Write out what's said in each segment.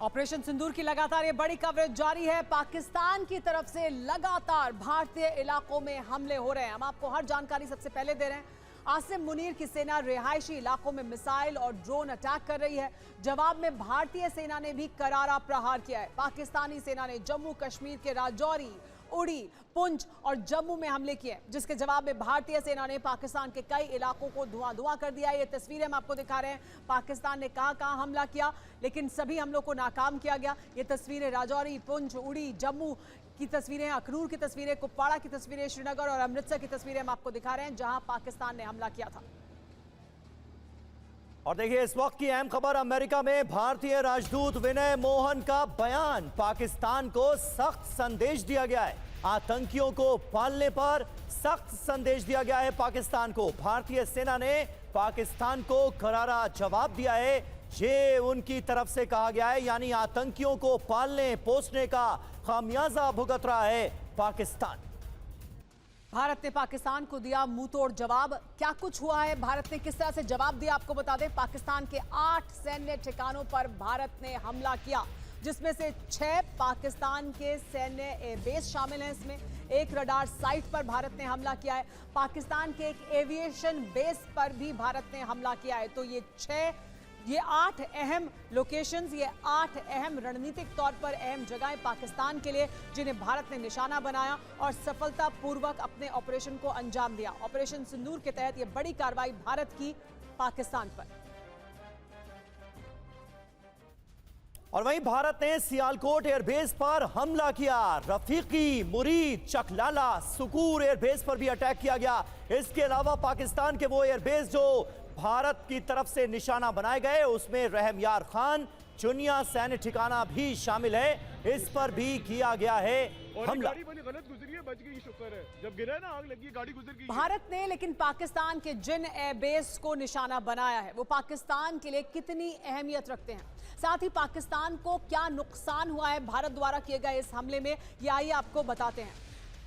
Operation सिंदूर की लगातार ये बड़ी कवरेज जारी है। पाकिस्तान की तरफ से लगातार भारतीय इलाकों में हमले हो रहे हैं। हम आपको हर जानकारी सबसे पहले दे रहे हैं। आसिम मुनीर की सेना रिहायशी इलाकों में मिसाइल और ड्रोन अटैक कर रही है। जवाब में भारतीय सेना ने भी करारा प्रहार किया है। पाकिस्तानी सेना ने जम्मू कश्मीर के राजौरी, उड़ी, पुंछ और जम्मू में हमले किए, जिसके जवाब में भारतीय सेना ने पाकिस्तान के कई इलाकों को धुआं कर दिया। ये तस्वीरें हम आपको दिखा रहे हैं। पाकिस्तान ने कहां हमला किया, लेकिन सभी हमलों को नाकाम किया गया। ये तस्वीरें राजौरी, पुंछ, उड़ी, जम्मू की तस्वीरें, अखनूर की तस्वीरें, कुपवाड़ा की तस्वीरें, श्रीनगर और अमृतसर की तस्वीरें हम आपको दिखा रहे हैं, जहां पाकिस्तान ने हमला किया था। और देखिए, इस वक्त की अहम खबर, अमेरिका में भारतीय राजदूत विनय मोहन का बयान। पाकिस्तान को सख्त संदेश दिया गया है। आतंकियों को पालने पर सख्त संदेश दिया गया है पाकिस्तान को। भारतीय सेना ने पाकिस्तान को करारा जवाब दिया है। ये उनकी तरफ से कहा गया है, यानी आतंकियों को पालने पोसने का खामियाजा भुगत रहा है पाकिस्तान। भारत ने पाकिस्तान को दिया मुंहतोड़ जवाब। क्या कुछ हुआ है, भारत ने किस तरह से जवाब दिया, आपको बता दें। पाकिस्तान के 8 सैन्य ठिकानों पर भारत ने हमला किया, जिसमें से 6 पाकिस्तान के सैन्य एयरबेस शामिल हैं। इसमें एक रडार साइट पर भारत ने हमला किया है। पाकिस्तान के एक एविएशन बेस पर भी भारत ने हमला किया है। तो ये 8 अहम लोकेशंस, ये 8 अहम रणनीतिक तौर पर अहम जगहें पाकिस्तान के लिए, जिन्हें भारत ने निशाना बनाया और सफलतापूर्वक अपने ऑपरेशन को अंजाम दिया। ऑपरेशन सिंदूर के तहत ये बड़ी कार्रवाई भारत की पाकिस्तान पर। और वहीं भारत ने सियालकोट एयरबेस पर हमला किया। रफीकी, मुरीद, चकलाला, सुकूर एयरबेस पर भी अटैक किया गया। इसके अलावा पाकिस्तान के वो एयरबेस जो भारत की तरफ से निशाना बनाए गए, उसमें रहमयार खान, चुनिया सैन्य ठिकाना भी शामिल है। इस पर भी किया गया है हमला। गाड़ी गलत गुजरी है, बच गई, शुक्र है। जब गिरा ना आग लगी, गाड़ी गुजर गई। भारत ने लेकिन पाकिस्तान के जिन एयरबेस को निशाना बनाया है, वो पाकिस्तान के लिए कितनी अहमियत रखते हैं, साथ ही पाकिस्तान को क्या नुकसान हुआ है भारत द्वारा किए गए इस हमले में, ये आइए आपको बताते हैं।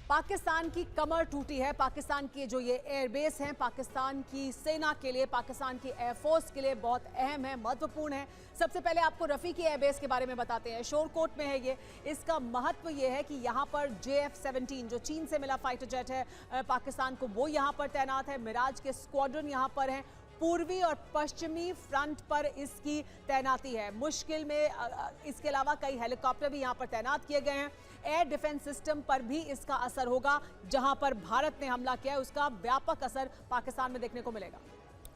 पाकिस्तान की कमर टूटी है। पाकिस्तान के जो ये एयरबेस हैं, पाकिस्तान की सेना के लिए, पाकिस्तान की एयरफोर्स के लिए बहुत अहम है, महत्वपूर्ण है। सबसे पहले आपको रफीकी एयरबेस के बारे में बताते हैं। शोरकोट में है ये। इसका महत्व ये है कि यहाँ पर JF-17 जो चीन से मिला फाइटर जेट है पाकिस्तान को, वो यहाँ पर तैनात है। मिराज के स्क्वाड्रन यहाँ पर हैं। पूर्वी और पश्चिमी फ्रंट पर इसकी तैनाती है। मुश्किल में इसके अलावा कई हेलीकॉप्टर भी यहाँ पर तैनात किए गए हैं। एयर डिफेंस सिस्टम पर भी इसका असर होगा। जहां पर भारत ने हमला किया है, उसका व्यापक असर पाकिस्तान में देखने को मिलेगा।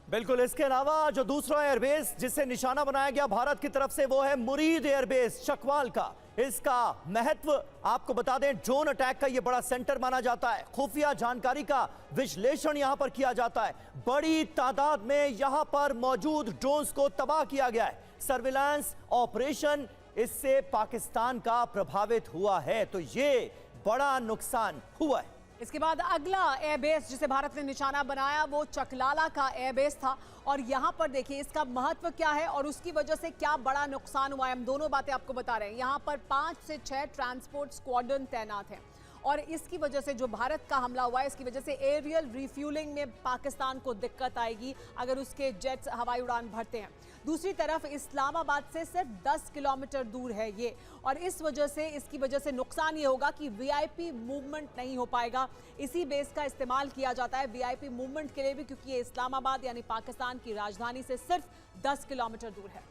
बिल्कुल। इसके अलावा जो दूसरा एयरबेस जिसे निशाना बनाया गया भारत की तरफ से, वो है मुरीद एयरबेस चकवाल का। इसका महत्व आपको बता दें, ड्रोन अटैक का यह बड़ा सेंटर माना जाता है। खुफिया जानकारी का विश्लेषण यहां पर किया जाता है। बड़ी तादाद में यहां पर मौजूद ड्रोन्स को तबाह किया गया है। सर्विलांस ऑपरेशन इससे पाकिस्तान का प्रभावित हुआ है, तो यह बड़ा नुकसान हुआ है। इसके बाद अगला एयरबेस जिसे भारत ने निशाना बनाया, वो चकलाला का एयरबेस था। और यहां पर देखिए इसका महत्व क्या है और उसकी वजह से क्या बड़ा नुकसान हुआ है। हम दोनों बातें आपको बता रहे हैं। यहां पर 5 से 6 ट्रांसपोर्ट स्क्वाड्रन तैनात हैं और इसकी वजह से जो भारत का हमला हुआ है, इसकी वजह से एरियल रिफ्यूलिंग में पाकिस्तान को दिक्कत आएगी अगर उसके जेट्स हवाई उड़ान भरते हैं। दूसरी तरफ इस्लामाबाद से सिर्फ 10 किलोमीटर दूर है ये, और इस वजह से इसकी वजह से नुकसान ये होगा कि VIP मूवमेंट नहीं हो पाएगा। इसी बेस का इस्तेमाल किया जाता है VIP मूवमेंट के लिए भी, क्योंकि ये इस्लामाबाद यानी पाकिस्तान की राजधानी से सिर्फ 10 किलोमीटर दूर है।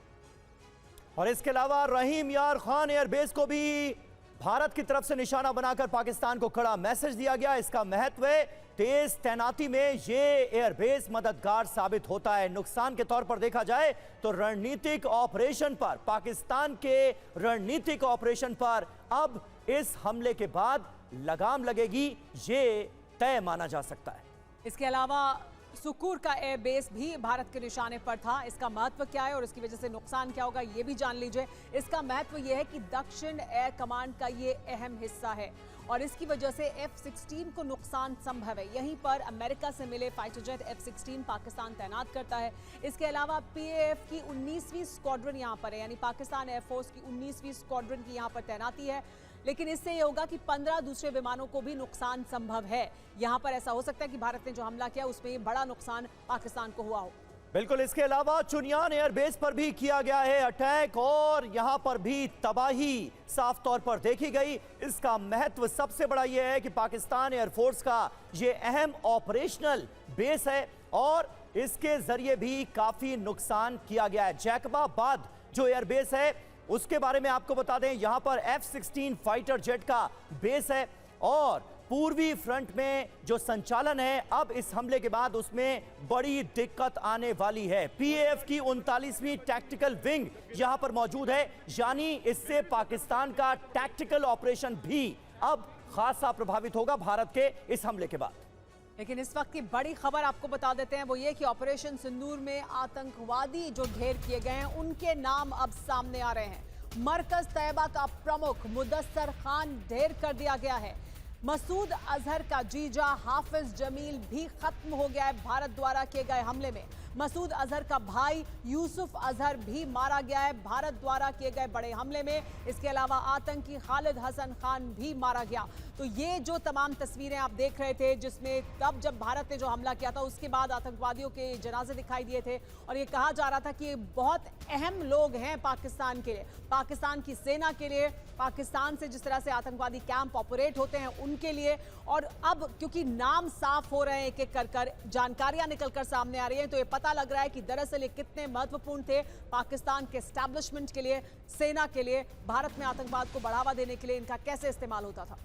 और इसके अलावा रहीम यार खान एयरबेस को भी भारत की तरफ से निशाना बनाकर पाकिस्तान को कड़ा मैसेज दिया गया। इसका महत्व है, तेज तैनाती में ये एयरबेस मददगार साबित होता है। नुकसान के तौर पर देखा जाए तो रणनीतिक ऑपरेशन पर, पाकिस्तान के रणनीतिक ऑपरेशन पर अब इस हमले के बाद लगाम लगेगी, ये तय माना जा सकता है। इसके अलावा सुकूर का एयरबेस भी भारत के निशाने पर था। इसका महत्व क्या है और इसकी वजह से नुकसान क्या होगा, ये भी जान लीजिए। इसका महत्व यह है कि दक्षिण एयर कमांड का ये अहम हिस्सा है और इसकी वजह से F-16 को नुकसान संभव है। यहीं पर अमेरिका से मिले फाइटर जेट F-16 पाकिस्तान तैनात करता है। इसके अलावा PAF की 19वीं स्क्वाड्रन यहाँ पर है, यानी पाकिस्तान एयरफोर्स की 19वीं स्क्वाड्रन की यहाँ पर तैनाती है। लेकिन इससे यह होगा कि 15 दूसरे विमानों को भी नुकसान संभव है। यहाँ पर ऐसा हो सकता है कि भारत ने जो हमला किया उसमें बड़ा नुकसान पाकिस्तान को हुआ हो। बिल्कुल, इसके अलावा चुनियान एयरबेस पर भी किया गया है अटैक और यहां पर भी तबाही साफ तौर पर देखी गई। इसका महत्व सबसे बड़ा यह है कि पाकिस्तान एयरफोर्स का यह अहम ऑपरेशनल बेस है और इसके जरिए भी काफी नुकसान किया गया है। जैकबाबाद जो एयरबेस है उसके बारे में आपको बता दें, यहां पर F-16 फाइटर जेट का बेस है और पूर्वी फ्रंट में जो संचालन है अब इस हमले के बाद उसमें बड़ी दिक्कत आने वाली है। PAF की 39वीं टैक्टिकल विंग यहां पर मौजूद है, यानी इससे पाकिस्तान का टैक्टिकल ऑपरेशन भी अब खासा प्रभावित होगा भारत के इस हमले के बाद। लेकिन इस वक्त की बड़ी खबर आपको बता देते हैं, वो ये कि ऑपरेशन सिंदूर में आतंकवादी जो ढेर किए गए हैं उनके नाम अब सामने आ रहे हैं। मरकज तैयबा का प्रमुख मुदस्सर खान ढेर कर दिया गया है। मसूद अजहर का जीजा हाफिज जमील भी खत्म हो गया है भारत द्वारा किए गए हमले में। मसूद अजहर का भाई यूसुफ अजहर भी मारा गया है भारत द्वारा किए गए बड़े हमले में। इसके अलावा आतंकी खालिद हसन खान भी मारा गया। तो ये जो तमाम तस्वीरें आप देख रहे थे, जिसमें तब जब भारत ने जो हमला किया था उसके बाद आतंकवादियों के जनाजे दिखाई दिए थे और ये कहा जा रहा था कि ये बहुत अहम लोग हैं पाकिस्तान के लिए, पाकिस्तान की सेना के लिए, पाकिस्तान से जिस तरह से आतंकवादी कैंप ऑपरेट होते हैं उनके लिए। और अब क्योंकि नाम साफ हो रहे हैं, एक एक कर जानकारियां निकलकर सामने आ रही हैं, तो ये पता लग रहा है कि दरअसल ये कितने महत्वपूर्ण थे पाकिस्तान के एस्टैब्लिशमेंट के लिए, सेना के लिए। भारत में आतंकवाद को बढ़ावा देने के लिए इनका कैसे इस्तेमाल होता था।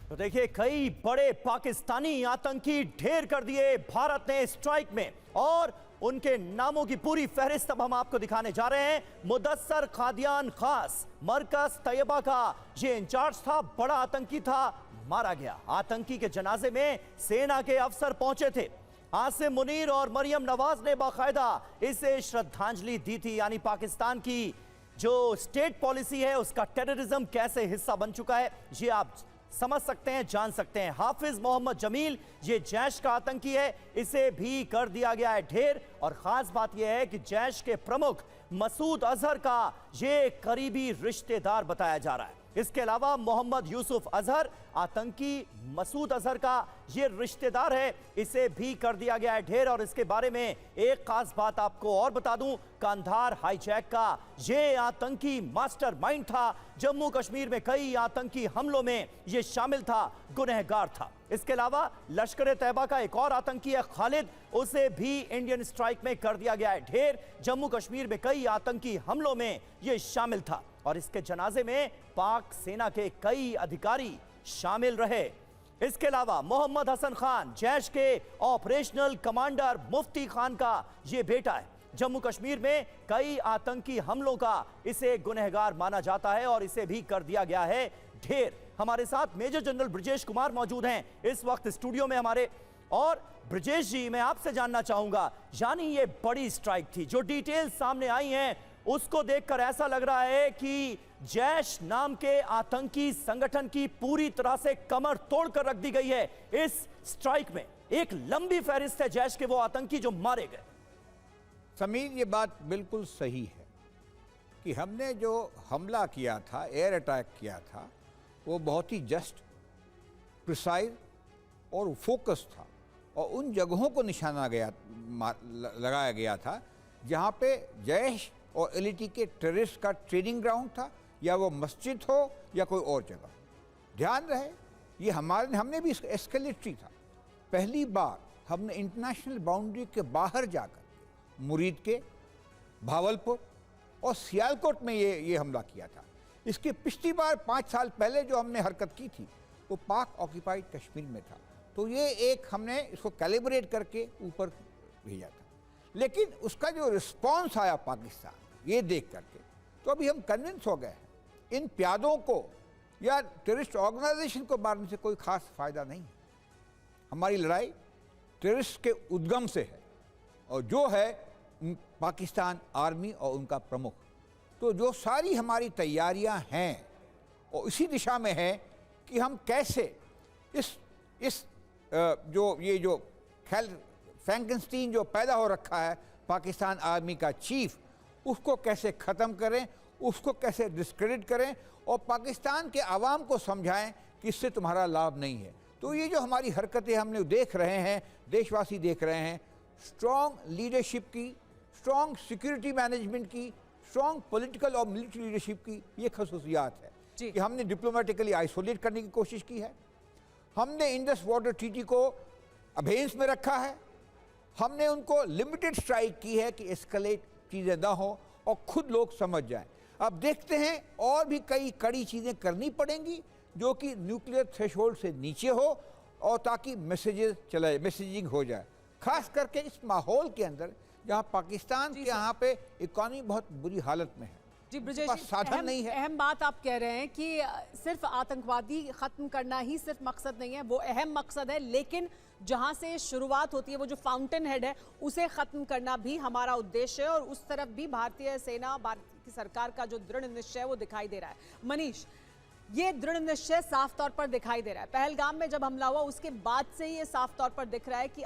तो देखिए, कई बड़े पाकिस्तानी आतंकी ढेर कर दिए भारत ने स्ट्राइक में और उनके नामों की पूरी फहरिस्त अब हम आपको दिखाने जा रहे हैं। मुदस्सर खादियान खास मरकज तैयबा का ये इंचार्ज था, बड़ा आतंकी था, मारा गया। आतंकी के जनाजे में सेना के अफसर पहुंचे थे। आसिम मुनीर और मरियम नवाज ने बाकायदा इसे श्रद्धांजलि दी थी, यानी पाकिस्तान की जो स्टेट पॉलिसी है उसका टेररिज्म कैसे हिस्सा बन चुका है ये आप समझ सकते हैं, जान सकते हैं। हाफिज मोहम्मद जमील ये जैश का आतंकी है, इसे भी कर दिया गया है ढेर। और खास बात यह है कि जैश के प्रमुख मसूद अजहर का ये करीबी रिश्तेदार बताया जा रहा है। इसके अलावा मोहम्मद यूसुफ अजहर आतंकी मसूद अजहर का ये रिश्तेदार है, इसे भी कर दिया गया है ढेर। और इसके बारे में एक खास बात आपको और बता दूं, कांधार हाईजैक का ये आतंकी मास्टरमाइंड था, जम्मू कश्मीर में कई आतंकी हमलों में ये शामिल था, गुनहगार था। इसके अलावा लश्कर तैयबा का एक और आतंकी है खालिद, उसे भी इंडियन स्ट्राइक में कर दिया गया है ढेर। जम्मू कश्मीर में कई आतंकी हमलों में ये शामिल था और इसके जनाजे में पाक सेना के कई अधिकारी शामिल रहे। इसके अलावा मोहम्मद हसन खान जैश के ऑपरेशनल कमांडर मुफ्ती खान का ये बेटा है। जम्मू कश्मीर में कई आतंकी हमलों का इसे गुनहगार माना जाता है और इसे भी कर दिया गया है ढेर। हमारे साथ मेजर जनरल ब्रजेश कुमार मौजूद हैं इस वक्त स्टूडियो में हमारे। और ब्रजेश जी, मैं आपसे जानना चाहूंगा, यानी ये बड़ी स्ट्राइक थी, जो डिटेल्स सामने आई हैं उसको देखकर ऐसा लग रहा है कि जैश नाम के आतंकी संगठन की पूरी तरह से कमर तोड़कर रख दी गई है इस स्ट्राइक में। एक लंबी फहरिस्त है जैश के वो आतंकी जो मारे गए। समीर, ये बात बिल्कुल सही है कि हमने जो हमला किया था, एयर अटैक किया था, वो बहुत ही जस्ट, प्रिसाइज और फोकस था और उन जगहों को निशाना लगाया गया था जहाँ पे जैश और एलईटी के टेररिस्ट का ट्रेनिंग ग्राउंड था, या वो मस्जिद हो या कोई और जगह। ध्यान रहे, ये हमने भी एस्केलेटरी था। पहली बार हमने इंटरनेशनल बाउंड्री के बाहर जाकर मुरीद के, भावलपुर और सियालकोट में ये हमला किया था। इसके पिछली बार 5 साल पहले जो हमने हरकत की थी वो पाक ऑक्यूपाइड कश्मीर में था। तो ये एक हमने इसको कैलिब्रेट करके ऊपर भेजा था, लेकिन उसका जो रिस्पॉन्स आया पाकिस्तान ये देख करके, तो अभी हम कन्विंस हो गए हैं इन प्यादों को या टेररिस्ट ऑर्गेनाइजेशन को मारने से कोई खास फायदा नहीं है। हमारी लड़ाई टेररिस्ट के उद्गम से है और जो है पाकिस्तान आर्मी और उनका प्रमुख। तो जो सारी हमारी तैयारियां हैं और इसी दिशा में है कि हम कैसे इस जो फ्रैंकेनस्टीन जो पैदा हो रखा है पाकिस्तान आर्मी का चीफ, उसको कैसे ख़त्म करें, उसको कैसे डिस्क्रेडिट करें और पाकिस्तान के आवाम को समझाएं कि इससे तुम्हारा लाभ नहीं है। तो ये जो हमारी हरकतें हमने देख रहे हैं, देशवासी देख रहे हैं, स्ट्रॉन्ग लीडरशिप की, स्ट्रॉन्ग सिक्योरिटी मैनेजमेंट की, स्ट्रॉन्ग पॉलिटिकल और मिलिट्री लीडरशिप की ये खसूसियात है जी। कि हमने डिप्लोमेटिकली आइसोलेट करने की कोशिश की है, हमने इंडस वाटर ट्रीटी को अबेंस में रखा है, हमने उनको लिमिटेड स्ट्राइक की है कि एस्केलेट चीज़ें ना हो और खुद लोग समझ जाएं। अब देखते हैं और भी कई कड़ी चीज़ें करनी पड़ेंगी जो कि न्यूक्लियर थ्रेशोल्ड से नीचे हो और ताकि मैसेजिंग हो जाए, खास करके इस माहौल के अंदर जहां पाकिस्तान के यहाँ पे इकॉनमी बहुत बुरी हालत में है। जी ब्रजेश पास साधन नहीं है। अहम बात आप कह रहे हैं कि सिर्फ आतंकवादी खत्म करना ही सिर्फ मकसद नहीं है, वो अहम मकसद है, लेकिन जहां से शुरुआत होती है वो जो फाउंटेन हेड है उसे खत्म करना भी हमारा उद्देश्य है और उस तरफ भी भारतीय सेना, भारतीय सरकार का जो दृढ़ निश्चय है वो दिखाई दे रहा है। मनीष, ये दृढ़ निश्चय साफ तौर पर दिखाई दे रहा है। पहलगाम में जब हमला हुआ उसके बाद से ये साफ तौर पर दिख रहा है कि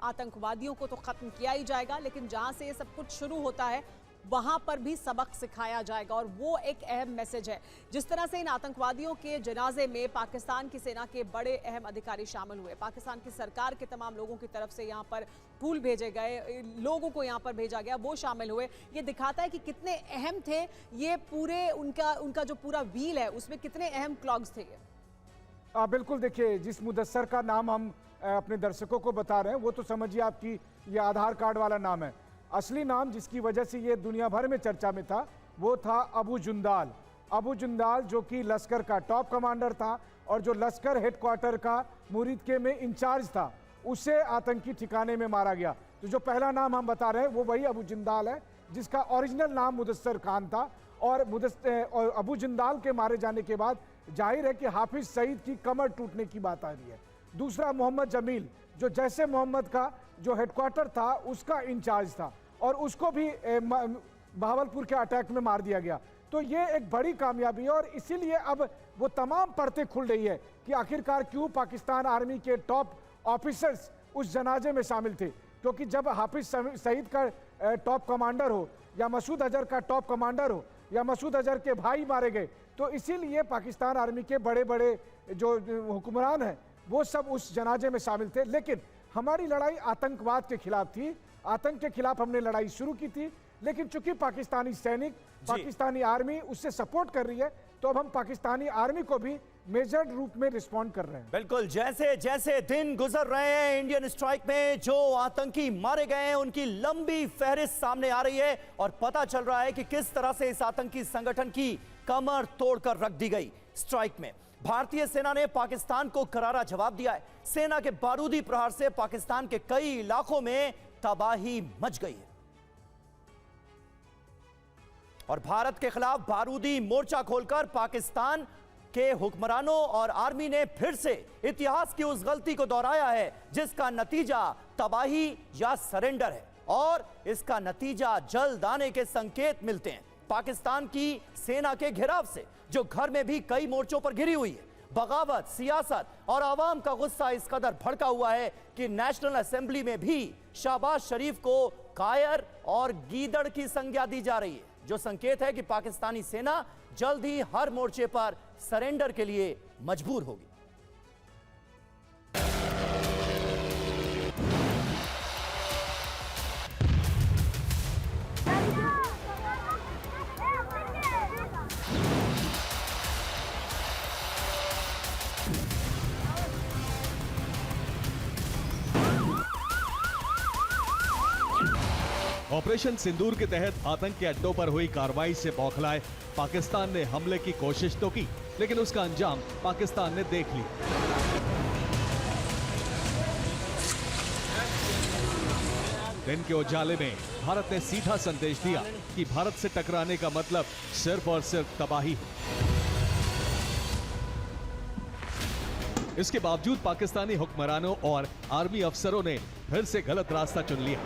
आतंकवादियों को तो खत्म किया ही जाएगा, लेकिन जहां से ये सब कुछ शुरू होता है वहां पर भी सबक सिखाया जाएगा और वो एक अहम मैसेज है। जिस तरह से इन आतंकवादियों के जनाजे में पाकिस्तान की सेना के बड़े अहम अधिकारी शामिल हुए, पाकिस्तान की सरकार के तमाम लोगों की तरफ से यहाँ पर फूल भेजे गए, लोगों को यहाँ पर भेजा गया, वो शामिल हुए, ये दिखाता है कि कितने अहम थे ये पूरे उनका जो पूरा व्हील है उसमें कितने अहम क्लॉग्स थे ये। बिल्कुल, देखिए जिस मुदस्सर का नाम हम अपने दर्शकों को बता रहे हैं वो तो समझिए आपकी ये आधार कार्ड वाला नाम है। असली नाम जिसकी वजह से ये दुनिया भर में चर्चा में था वो था अबू जुंदाल। अबू जुंदाल जो कि लश्कर का टॉप कमांडर था और जो लश्कर हेडक्वार्टर का मुरीद के में इंचार्ज था, उसे आतंकी ठिकाने में मारा गया। तो जो पहला नाम हम बता रहे हैं वो वही अबू जुंदाल है जिसका ओरिजिनल नाम मुदस्सर खान था। और अबू जुंदाल के मारे जाने के बाद जाहिर है कि हाफिज सईद की कमर टूटने की बात आ रही है। दूसरा मोहम्मद जमील जो जैसे मोहम्मद का जो हेडक्वार्टर था उसका इंचार्ज था और उसको भी बहावलपुर के अटैक में मार दिया गया। तो ये एक बड़ी कामयाबी है और इसीलिए अब वो तमाम परतें खुल रही है कि आखिरकार क्यों पाकिस्तान आर्मी के टॉप ऑफिसर्स उस जनाजे में शामिल थे। क्योंकि जब हाफिज सईद का टॉप कमांडर हो या मसूद अजहर का टॉप कमांडर हो या मसूद अजहर के भाई मारे गए, तो इसीलिए पाकिस्तान आर्मी के बड़े बड़े जो हुक्मरान हैं वो सब उस जनाजे में शामिल थे। लेकिन हमारी लड़ाई आतंकवाद के खिलाफ थी, आतंक के खिलाफ हमने लड़ाई शुरू की थी, लेकिन चूंकि पाकिस्तानी सैनिक, पाकिस्तानी आर्मी उससे सपोर्ट कर रही है तो अब हम पाकिस्तानी आर्मी को भी मेजर्ड रूप में रिस्पॉन्ड कर रहे हैं। बिल्कुल, जैसे जैसे दिन गुजर रहे हैं इंडियन स्ट्राइक में जो आतंकी मारे गए हैं उनकी लंबी फहरिस्त सामने आ रही है और पता चल रहा है कि किस तरह से इस आतंकी संगठन की कमर तोड़कर रख दी गई। स्ट्राइक में भारतीय सेना ने पाकिस्तान को करारा जवाब दिया है। सेना के बारूदी प्रहार से पाकिस्तान के कई इलाकों में तबाही मच गई है और भारत के खिलाफ बारूदी मोर्चा खोलकर पाकिस्तान के हुक्मरानों और आर्मी ने फिर से इतिहास की उस गलती को दोहराया है जिसका नतीजा तबाही या सरेंडर है और इसका नतीजा जल्द आने के संकेत मिलते हैं। पाकिस्तान की सेना के घेराव से जो घर में भी कई मोर्चों पर घिरी हुई है, बगावत, सियासत और आवाम का गुस्सा इस कदर भड़का हुआ है कि नेशनल असेंबली में भी शहबाज शरीफ को कायर और गीदड़ की संज्ञा दी जा रही है, जो संकेत है कि पाकिस्तानी सेना जल्द ही हर मोर्चे पर सरेंडर के लिए मजबूर होगी। ऑपरेशन सिंदूर के तहत आतंक के अड्डों पर हुई कार्रवाई से बौखलाए पाकिस्तान ने हमले की कोशिश तो की, लेकिन उसका अंजाम पाकिस्तान ने देख लिया। दिन के उजाले में भारत ने सीधा संदेश दिया कि भारत से टकराने का मतलब सिर्फ और सिर्फ तबाही है। इसके बावजूद पाकिस्तानी हुक्मरानों और आर्मी अफसरों ने फिर से गलत रास्ता चुन लिया।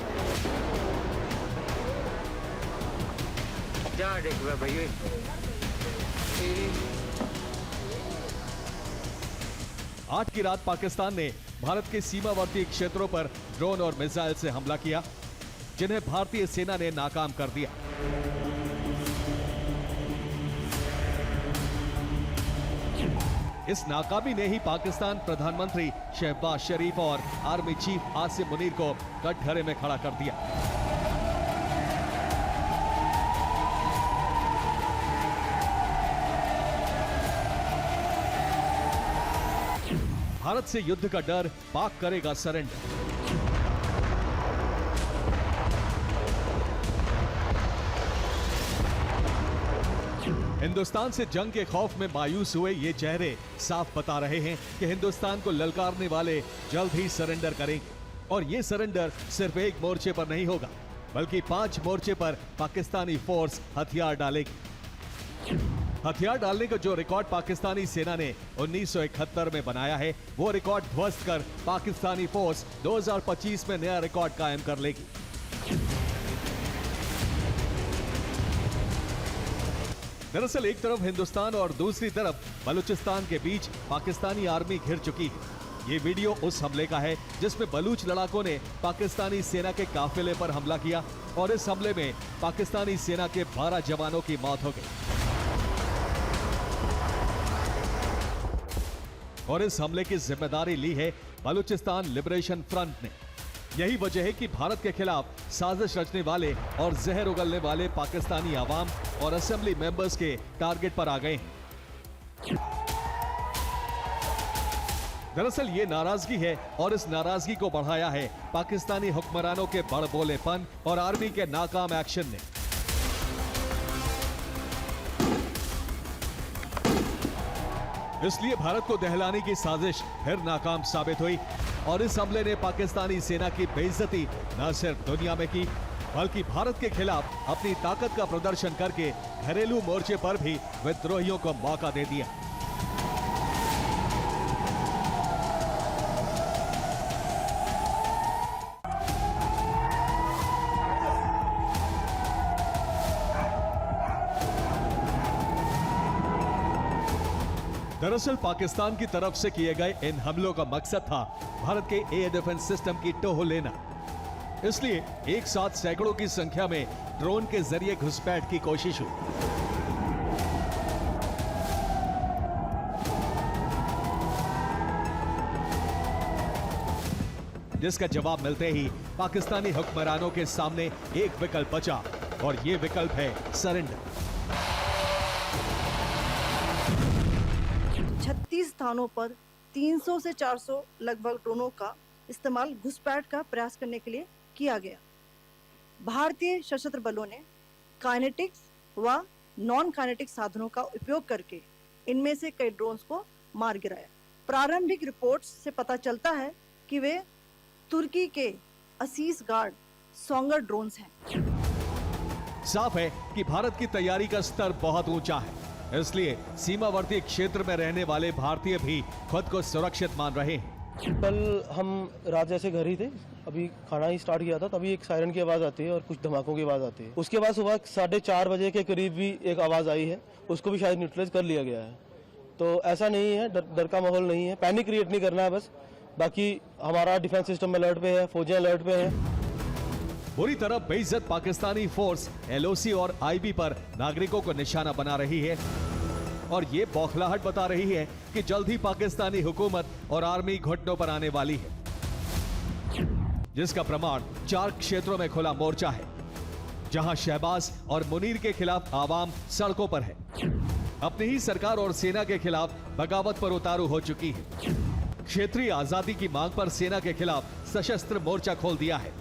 आज की रात पाकिस्तान ने भारत के सीमावर्ती क्षेत्रों पर ड्रोन और मिसाइल से हमला किया, जिन्हें भारतीय सेना ने नाकाम कर दिया। इस नाकामी ने ही पाकिस्तान प्रधानमंत्री शहबाज शरीफ और आर्मी चीफ आसिम मुनीर को कटघरे में खड़ा कर दिया। भारत से युद्ध का डर, पाक करेगा सरेंडर। हिंदुस्तान से जंग के खौफ में मायूस हुए ये चेहरे साफ बता रहे हैं कि हिंदुस्तान को ललकारने वाले जल्द ही सरेंडर करेंगे। और ये सरेंडर सिर्फ एक मोर्चे पर नहीं होगा, बल्कि 5 मोर्चे पर पाकिस्तानी फोर्स हथियार डालेगी। हथियार डालने का जो रिकॉर्ड पाकिस्तानी सेना ने 1971 में बनाया है, वो रिकॉर्ड ध्वस्त कर पाकिस्तानी फोर्स 2025 में नया रिकॉर्ड कायम कर लेगी। दरअसल एक तरफ हिंदुस्तान और दूसरी तरफ बलूचिस्तान के बीच पाकिस्तानी आर्मी घिर चुकी है। ये वीडियो उस हमले का है जिसमें बलूच लड़ाकों ने पाकिस्तानी सेना के काफिले पर हमला किया और इस हमले में पाकिस्तानी सेना के 12 जवानों की मौत हो गई। और इस हमले की जिम्मेदारी ली है बलूचिस्तान लिबरेशन फ्रंट ने। यही वजह है कि भारत के खिलाफ साजिश रचने वाले और जहर उगलने वाले पाकिस्तानी आवाम और असेंबली मेंबर्स के टारगेट पर आ गए हैं। दरअसल ये नाराजगी है और इस नाराजगी को बढ़ाया है पाकिस्तानी हुक्मरानों के बड़बोलेपन और आर्मी के नाकाम एक्शन ने। इसलिए भारत को दहलाने की साजिश फिर नाकाम साबित हुई और इस हमले ने पाकिस्तानी सेना की बेइज्जती न सिर्फ दुनिया में की, बल्कि भारत के खिलाफ अपनी ताकत का प्रदर्शन करके घरेलू मोर्चे पर भी विद्रोहियों को मौका दे दिया। दरअसल पाकिस्तान की तरफ से किए गए इन हमलों का मकसद था भारत के एयर डिफेंस सिस्टम की टोह लेना। इसलिए एक साथ सैकड़ों की संख्या में ड्रोन के जरिए घुसपैठ की कोशिश हुई। जिसका जवाब मिलते ही पाकिस्तानी हुक्मरानों के सामने एक विकल्प बचा और ये विकल्प है सरेंडर। 36 स्थानों पर 300 से 400 लगभग ड्रोनों का इस्तेमाल घुसपैठ का प्रयास करने के लिए किया गया। भारतीय सशस्त्र बलों ने काइनेटिक्स व नॉन काइनेटिक साधनों का उपयोग करके इनमें से कई ड्रोन्स को मार गिराया। प्रारंभिक रिपोर्ट्स से पता चलता है कि वे तुर्की के असीस गार्ड सोंगर ड्रोन्स हैं। साफ है कि भारत की तैयारी का स्तर बहुत ऊंचा है, इसलिए सीमावर्ती क्षेत्र में रहने वाले भारतीय भी खुद को सुरक्षित मान रहे हैं। कल हम रात जैसे घर ही थे, अभी खाना ही स्टार्ट किया था, तभी एक सायरन की आवाज़ आती है और कुछ धमाकों की आवाज़ आती है। उसके बाद सुबह 4:30 बजे के करीब भी एक आवाज़ आई है, उसको भी शायद न्यूट्रलाइज कर लिया गया है। तो ऐसा नहीं है, डर का माहौल नहीं है, पैनिक क्रिएट नहीं करना है बस। बाकी हमारा डिफेंस सिस्टम अलर्ट पे है, फौजियां अलर्ट पे हैं। बुरी तरह बेइज्जत पाकिस्तानी फोर्स एलओसी और आईबी पर नागरिकों को निशाना बना रही है और ये बौखलाहट बता रही है कि जल्द ही पाकिस्तानी हुकूमत और आर्मी घुटनों पर आने वाली है, जिसका प्रमाण 4 क्षेत्रों में खुला मोर्चा है, जहां शहबाज और मुनीर के खिलाफ आवाम सड़कों पर है, अपनी ही सरकार और सेना के खिलाफ बगावत पर उतारू हो चुकी है, क्षेत्रीय आजादी की मांग पर सेना के खिलाफ सशस्त्र मोर्चा खोल दिया है,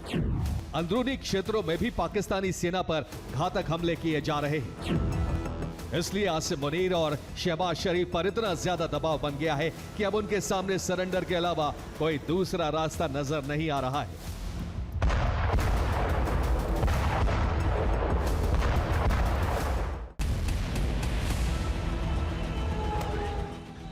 अंदरूनी क्षेत्रों में भी पाकिस्तानी सेना पर घातक हमले किए जा रहे हैं। इसलिए आसिम मुनीर और शहबाज शरीफ पर इतना ज्यादा दबाव बन गया है कि अब उनके सामने सरेंडर के अलावा कोई दूसरा रास्ता नजर नहीं आ रहा है।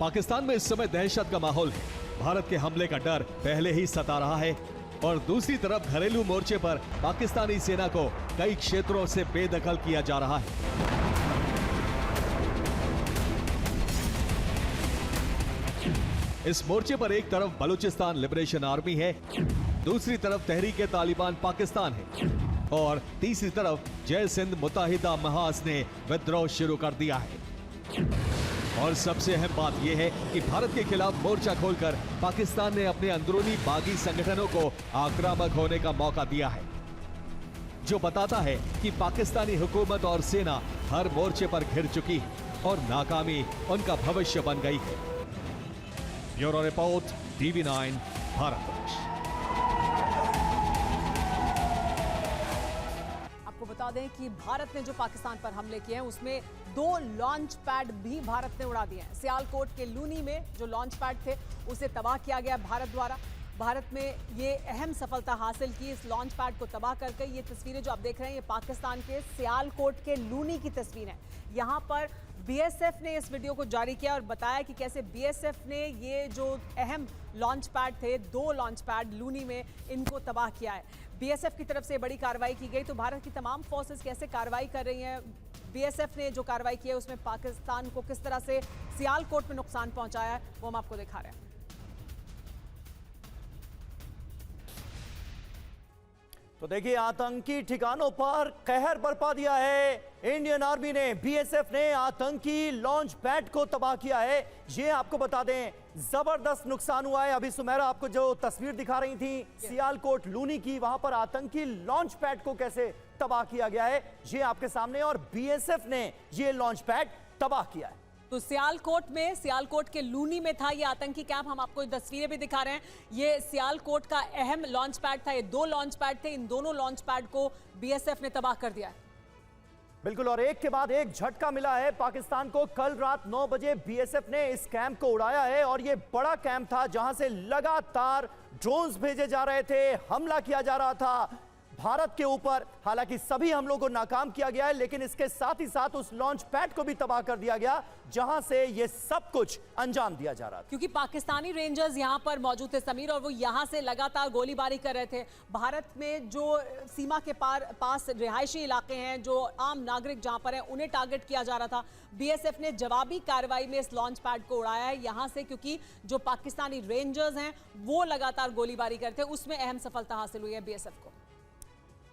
पाकिस्तान में इस समय दहशत का माहौल है, भारत के हमले का डर पहले ही सता रहा है और दूसरी तरफ घरेलू मोर्चे पर पाकिस्तानी सेना को कई क्षेत्रों से बेदखल किया जा रहा है। इस मोर्चे पर एक तरफ बलूचिस्तान लिबरेशन आर्मी है, दूसरी तरफ तहरीक तालिबान पाकिस्तान है और तीसरी तरफ जय सिंध मुत्ताहिदा महाज ने विद्रोह शुरू कर दिया है। और सबसे अहम बात यह है कि भारत के खिलाफ मोर्चा खोलकर पाकिस्तान ने अपने अंदरूनी बागी संगठनों को आक्रामक होने का मौका दिया है, जो बताता है कि पाकिस्तानी हुकूमत और सेना हर मोर्चे पर घिर चुकी है और नाकामी उनका भविष्य बन गई है। Bureau report, TV9 Bharatvarsh. आपको बता दें कि भारत ने जो पाकिस्तान पर हमले किए हैं उसमें 2 लॉन्च पैड भी भारत ने उड़ा दिए हैं। सियालकोट के लूनी में जो लॉन्च पैड थे उसे तबाह किया गया भारत द्वारा। भारत में ये अहम सफलता हासिल की इस लॉन्च पैड को तबाह करके। ये तस्वीरें जो आप देख रहे हैं ये पाकिस्तान के सियालकोट के लूनी की तस्वीर है। यहाँ पर बीएसएफ ने इस वीडियो को जारी किया और बताया कि कैसे बीएसएफ ने ये जो अहम लॉन्च पैड थे, 2 लॉन्च पैड लूनी में, इनको तबाह किया है। बीएसएफ की तरफ से बड़ी कार्रवाई की गई। तो भारत की तमाम फोर्सेस कैसे कार्रवाई कर रही हैं, बीएसएफ ने जो कार्रवाई की है उसमें पाकिस्तान को किस तरह से सियालकोट में नुकसान पहुंचाया है, वो हम आपको दिखा रहे हैं। तो देखिए, आतंकी ठिकानों पर कहर बरपा दिया है इंडियन आर्मी ने। बीएसएफ ने आतंकी लॉन्च पैड को तबाह किया है। ये आपको बता दें, जबरदस्त नुकसान हुआ है। अभी सुमेरा आपको जो तस्वीर दिखा रही थी सियालकोट लूनी की, वहां पर आतंकी लॉन्च पैड को कैसे तबाह किया गया है ये आपके सामने, और बीएसएफ ने ये लॉन्च पैड तबाह किया है। तो सियालकोट के लूनी में था ये आतंकी कैंप। हम आपको तस्वीरें भी दिखा रहे हैं। ये सियालकोट का अहम लॉन्च पैड था। ये 2 लॉन्च पैड थे। इन दोनों लॉन्च पैड को बीएसएफ ने तबाह कर दिया है। बिल्कुल, और एक के बाद एक झटका मिला है पाकिस्तान को। कल रात 9 बजे बीएसएफ ने इस कैंप को उड़ाया है और ये बड़ा कैंप था जहां से लगातार ड्रोन्स भेजे जा रहे थे, हमला किया जा रहा था भारत के ऊपर। हालांकि सभी हमलों को नाकाम किया गया है, लेकिन इसके साथ ही साथ उस लॉन्च पैड को भी तबाह कर दिया गया जहां से ये सब कुछ अंजाम दिया जा रहा था। क्योंकि पाकिस्तानी रेंजर्स यहां पर मौजूद थे समीर, और वो यहां से लगातार गोलीबारी कर रहे थे। भारत में जो सीमा के पास रिहायशी इलाके हैं, जो आम नागरिक जहां पर हैं, उन्हें टारगेट किया जा रहा था। बीएसएफ ने जवाबी कार्रवाई में इस लॉन्च पैड को उड़ाया है यहां से, क्योंकि जो पाकिस्तानी रेंजर्स हैं वो लगातार गोलीबारी करते, उसमें अहम सफलता हासिल हुई है बीएसएफ को।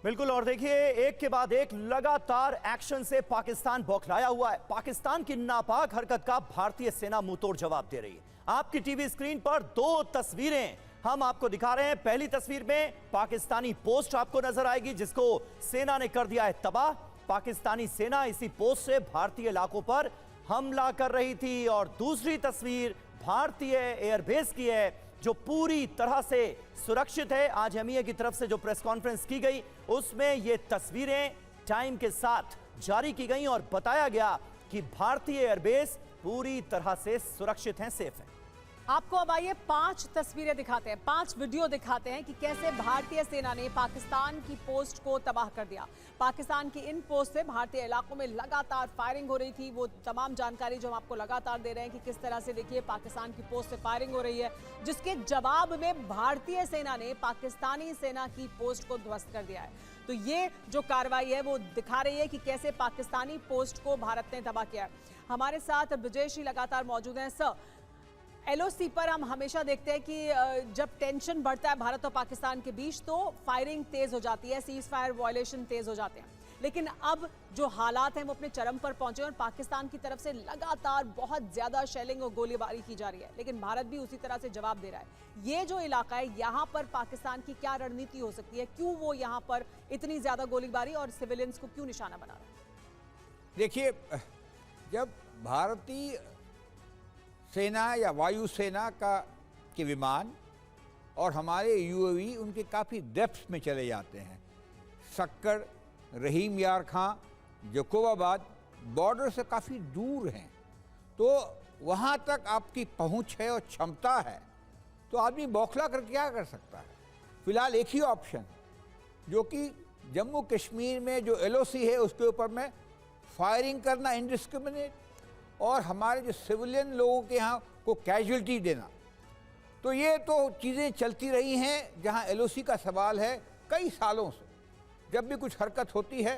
बिल्कुल, और देखिए, एक के बाद एक लगातार एक्शन से पाकिस्तान बौखलाया हुआ है। पाकिस्तान की नापाक हरकत का भारतीय सेना मुंहतोड़ जवाब दे रही है। आपकी टीवी स्क्रीन पर 2 तस्वीरें हम आपको दिखा रहे हैं। पहली तस्वीर में पाकिस्तानी पोस्ट आपको नजर आएगी जिसको सेना ने कर दिया है तबाह। पाकिस्तानी सेना इसी पोस्ट से भारतीय इलाकों पर हमला कर रही थी। और दूसरी तस्वीर भारतीय एयरबेस की है जो पूरी तरह से सुरक्षित है। आज एमईए की तरफ से जो प्रेस कॉन्फ्रेंस की गई उसमें ये तस्वीरें टाइम के साथ जारी की गई और बताया गया कि भारतीय एयरबेस पूरी तरह से सुरक्षित हैं, सेफ है। आपको अब आइए 5 तस्वीरें दिखाते हैं, 5 वीडियो दिखाते हैं कि कैसे भारतीय सेना ने पाकिस्तान की पोस्ट को तबाह कर दिया। पाकिस्तान की इन पोस्ट से भारतीय इलाकों में लगातार फायरिंग हो रही थी। वो तमाम जानकारी जो हम आपको लगातार दे रहे हैं कि किस तरह से, देखिए, पाकिस्तान की पोस्ट से फायरिंग हो रही है, जिसके जवाब में भारतीय सेना ने पाकिस्तानी सेना की पोस्ट को ध्वस्त कर दिया है। तो ये जो कार्रवाई है वो दिखा रही है कि कैसे पाकिस्तानी पोस्ट को भारत ने तबाह किया है। हमारे साथ ब्रजेश जी लगातार मौजूद हैं। सर, एलओसी पर हम हमेशा देखते हैं कि जब टेंशन बढ़ता है भारत और पाकिस्तान के बीच तो फायरिंग तेज हो जाती है, सीज फायर वायलेशन तेज हो जाते हैं। लेकिन अब जो हालात हैं वो अपने चरम पर पहुंचे और पाकिस्तान की तरफ से लगातार बहुत ज्यादा शेलिंग और गोलीबारी की जा रही है, लेकिन भारत भी उसी तरह से जवाब दे रहा है। ये जो इलाका है यहाँ पर पाकिस्तान की क्या रणनीति हो सकती है? क्यों वो यहाँ पर इतनी ज्यादा गोलीबारी और सिविलियंस को क्यों निशाना बना रहा है? देखिए, जब भारतीय सेना या वायुसेना के विमान और हमारे यूएवी उनके काफ़ी डेप्थ में चले जाते हैं, सक्कर, रहीम यार खां, जकोबाबाद बॉर्डर से काफ़ी दूर हैं, तो वहाँ तक आपकी पहुँच है और क्षमता है, तो आदमी बौखला कर क्या कर सकता है। फिलहाल एक ही ऑप्शन, जो कि जम्मू कश्मीर में जो एलओसी है उसके ऊपर में फायरिंग करना इनडिस्क्रिमिनेट, और हमारे जो सिविलियन लोगों के यहाँ को कैजुअल्टी देना। तो ये तो चीज़ें चलती रही हैं। जहाँ एलओसी का सवाल है, कई सालों से जब भी कुछ हरकत होती है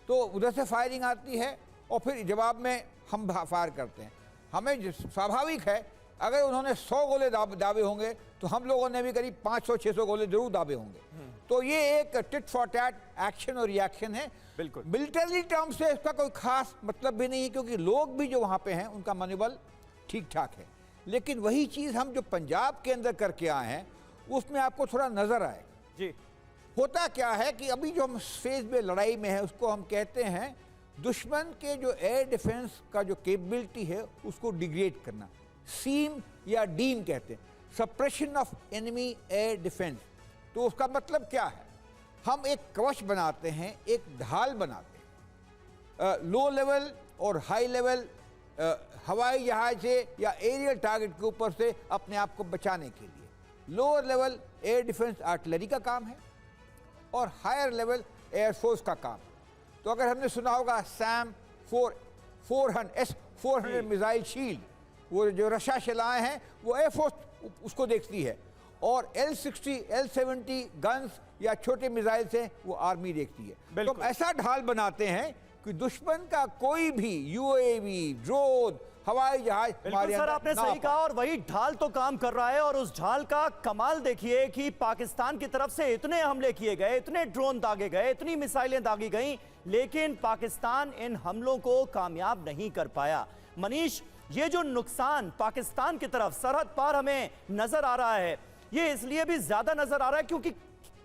तो उधर से फायरिंग आती है और फिर जवाब में हम फायर करते हैं। हमें स्वाभाविक है, अगर उन्होंने 100 गोले दाबे होंगे तो हम लोगों ने भी करीब 500-600 गोले जरूर दाबे होंगे। तो ये एक टिट फॉर टैट एक्शन और रिएक्शन है। बिल्कुल। मिलिटरी टर्म से इसका कोई खास मतलब भी नहीं है, क्योंकि लोग भी जो वहाँ पे हैं उनका मनोबल ठीक ठाक है। लेकिन वही चीज़ हम जो पंजाब के अंदर करके आए हैं उसमें आपको थोड़ा नज़र आएगा। जी, होता क्या है कि अभी जो हम फेज में लड़ाई में है उसको हम कहते हैं दुश्मन के जो एयर डिफेंस का जो कैपेबिलिटी है उसको डिग्रेड करना, सीम या डीम कहते हैं, suppression of enemy air defence. तो उसका मतलब क्या है, हम एक कवच बनाते हैं, एक ढाल बनाते हैं लो लेवल और हाई लेवल हवाई जहाज से या एरियल टारगेट के ऊपर से अपने आप को बचाने के लिए। Lower level air defence artillery का काम है और हायर लेवल एयरफोर्स का काम। तो अगर हमने सुना होगा सैम 400 मिसाइल शील्ड, वो जो रक्षा शिलाएँ हैं वो एयरफोर्स उसको देखती है, और L60 L70 गन्स या छोटे मिसाइल से वो आर्मी देखती है। तो हम ऐसा ढाल बनाते हैं कि दुश्मन का कोई भी UAV, ड्रोन, हवाई जहाज बिल्कुल सर, आपने सही कहा, और वही ढाल तो काम कर रहा है। और उस ढाल का कमाल देखिए कि पाकिस्तान की तरफ से इतने हमले किए गए, इतने ड्रोन दागे गए, इतनी मिसाइलें दागी गई, लेकिन पाकिस्तान इन हमलों को कामयाब नहीं कर पाया। मनीष, ये जो नुकसान पाकिस्तान की तरफ सरहद पार हमें नजर आ रहा है, ये इसलिए भी ज्यादा नजर आ रहा है क्योंकि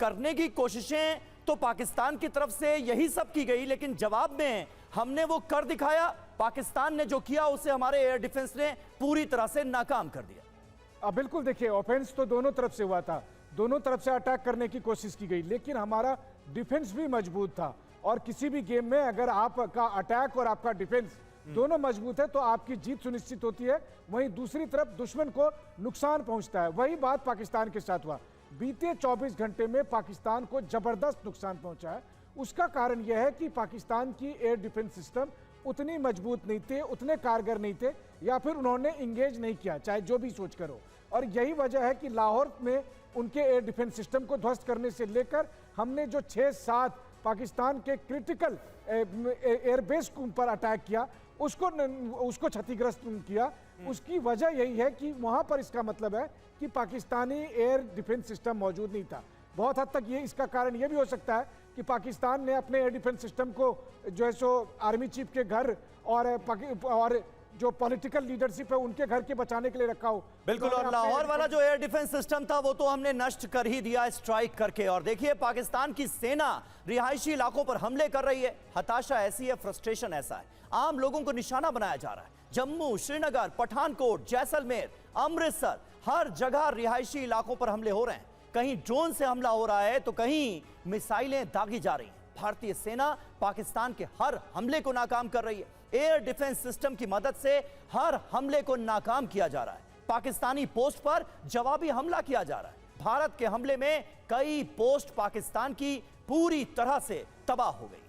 करने की कोशिशें तो पाकिस्तान की तरफ से यही सब की गई, लेकिन जवाब में हमने वो कर दिखाया। पाकिस्तान ने जो किया उसे हमारे एयर डिफेंस ने पूरी तरह से नाकाम कर दिया। बिल्कुल, देखिए ऑफेंस तो दोनों तरफ से हुआ था, दोनों तरफ से अटैक करने की कोशिश की गई, लेकिन हमारा डिफेंस भी मजबूत था। और किसी भी गेम में अगर आपका अटैक और आपका डिफेंस दोनों मजबूत है तो आपकी जीत सुनिश्चित होती है, वहीं दूसरी तरफ दुश्मन को नुकसान पहुंचता है। वही बात पाकिस्तान के साथ हुआ। बीते 24 घंटे में पाकिस्तान को जबरदस्त नुकसान पहुंचा है। उसका कारण यह है कि पाकिस्तान की एयर डिफेंस सिस्टम उतनी मजबूत नहीं थे, उतने कारगर नहीं थे, या फिर उन्होंने इंगेज नहीं किया, चाहे जो भी सोच करो। और यही वजह है कि लाहौर में उनके एयर डिफेंस सिस्टम को ध्वस्त करने से लेकर हमने जो 6-7 पाकिस्तान के क्रिटिकल एयरबेस पर अटैक किया, उसको क्षतिग्रस्त किया। उसकी वजह यही है कि वहां पर इसका मतलब है कि पाकिस्तानी एयर डिफेंस सिस्टम मौजूद नहीं था। बहुत हद तक ये इसका कारण ये भी हो सकता है कि पाकिस्तान ने अपने एयर डिफेंस सिस्टम को जो है सो आर्मी चीफ के घर और जो पॉलिटिकल लीडरशिप है उनके घर के बचाने के लिए रखा हो। बिल्कुल, और लाहौर वाला जो एयर डिफेंस सिस्टम था वो तो हमने नष्ट कर ही दिया स्ट्राइक करके। और देखिए पाकिस्तान की सेना रिहायशी इलाकों पर हमले कर रही है। हताशा ऐसी है, फ्रस्ट्रेशन ऐसा है, आम लोगों को निशाना बनाया जा रहा है। जम्मू, श्रीनगर, पठानकोट, जैसलमेर, अमृतसर, हर जगह रिहायशी इलाकों पर हमले हो रहे हैं। कहीं ड्रोन से हमला हो रहा है तो कहीं मिसाइलें दागी जा रही हैं। भारतीय सेना पाकिस्तान के हर हमले को नाकाम कर रही है। एयर डिफेंस सिस्टम की मदद से हर हमले को नाकाम किया जा रहा है। पाकिस्तानी पोस्ट पर जवाबी हमला किया जा रहा है। भारत के हमले में कई पोस्ट पाकिस्तान की पूरी तरह से तबाह हो गई।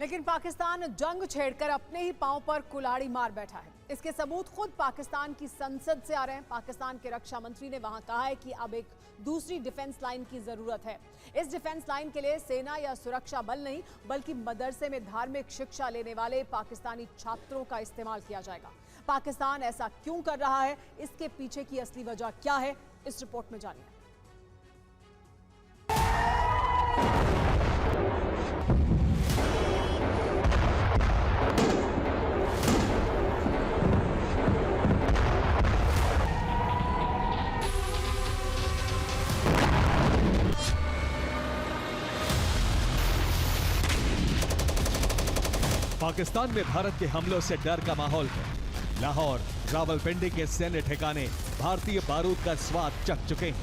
लेकिन पाकिस्तान जंग छेड़कर अपने ही पांव पर कुल्हाड़ी मार बैठा है। इसके सबूत खुद पाकिस्तान की संसद से आ रहे हैं। पाकिस्तान के रक्षा मंत्री ने वहां कहा है कि अब एक दूसरी डिफेंस लाइन की जरूरत है। इस डिफेंस लाइन के लिए सेना या सुरक्षा बल नहीं बल्कि मदरसे में धार्मिक शिक्षा लेने वाले पाकिस्तानी छात्रों का इस्तेमाल किया जाएगा। पाकिस्तान ऐसा क्यों कर रहा है, इसके पीछे की असली वजह क्या है, इस रिपोर्ट में जानिए। पाकिस्तान में भारत के हमलों से डर का माहौल है। लाहौर, रावलपिंडी के सैन्य ठिकाने भारतीय बारूद का स्वाद चख चुके हैं।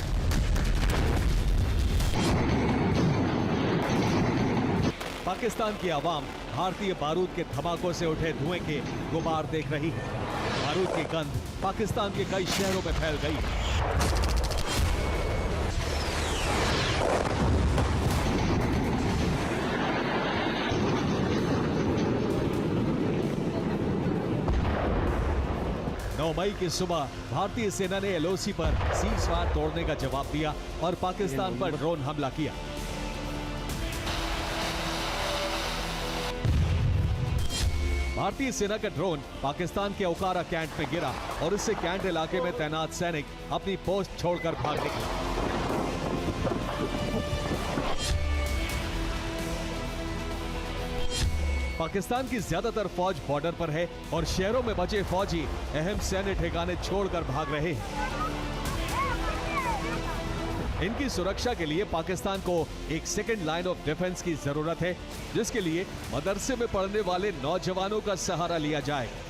पाकिस्तान की आवाम भारतीय बारूद के धमाकों से उठे धुएं के गुबार देख रही है। बारूद की गंध पाकिस्तान के कई शहरों में फैल गई है। मई की सुबह भारतीय सेना ने LOC पर सीज़फायर तोड़ने का जवाब दिया और पाकिस्तान पर ड्रोन हमला किया। भारतीय सेना का ड्रोन पाकिस्तान के ओकारा कैंट में गिरा और इससे कैंट इलाके में तैनात सैनिक अपनी पोस्ट छोड़कर भाग निकले। पाकिस्तान की ज्यादातर फौज बॉर्डर पर है और शहरों में बचे फौजी अहम सैन्य ठिकाने छोड़कर भाग रहे हैं। इनकी सुरक्षा के लिए पाकिस्तान को एक सेकेंड लाइन ऑफ डिफेंस की जरूरत है, जिसके लिए मदरसे में पढ़ने वाले नौजवानों का सहारा लिया जाएगा।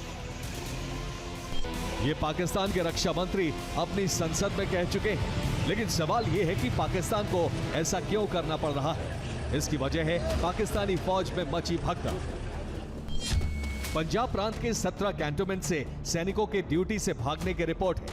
ये पाकिस्तान के रक्षा मंत्री अपनी संसद में कह चुके हैं, लेकिन सवाल ये है कि पाकिस्तान को ऐसा क्यों करना पड़ रहा है। इसकी वजह है पाकिस्तानी फौज में मची भगदड़। पंजाब प्रांत के 17 कैंटोनमेंट से सैनिकों के ड्यूटी से भागने की रिपोर्ट है।